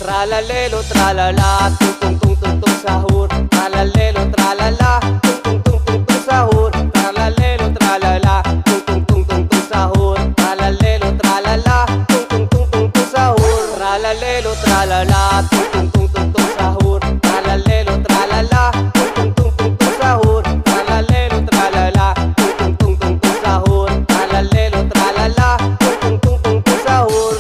Tralalelo, tralala, tung tung tung tung tung sahur. Tralalelo, tralala, tung tung tung tung tung sahur. Tralalelo, tralala, tung tung tung tung tung sahur. Tralalelo, tralala, tung tung tung tung tung sahur. Tralalelo, tralala, tung tung tung tung tung sahur. Tralalelo, tralala, tung tung tung tung tung sahur. Tralalelo, tralala, tung tung tung tung tung sahur. Tralalelo, tralala, tung tung tung tung tung sahur.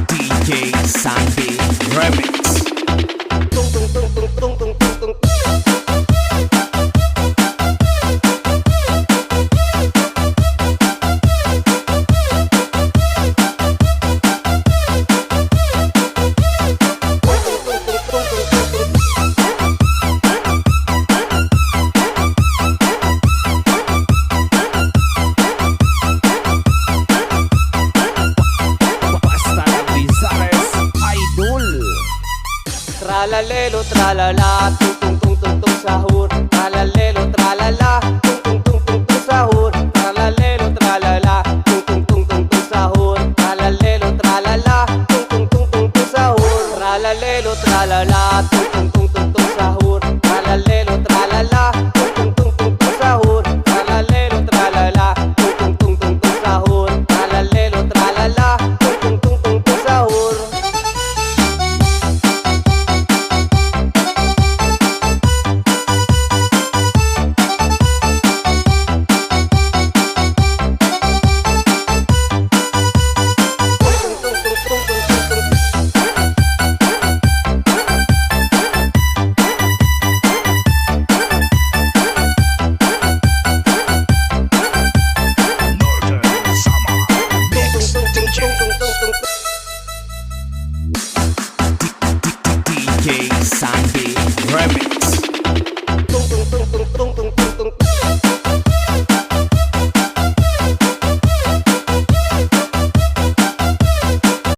DJ Sandy Remix. Tung tung tung tung tung tung tung tung. Basta la Rizales Idol. Tralalelo, tralala, tung tung tung tung tung sahur. Tralalelo, tralala, tung tung tung tung tung sahur. Tralalelo, tralala, tung tung tung tung tung sahur. Tralalelo, tralala, tung tung tung tung tung sahur. Tralalelo, tralala.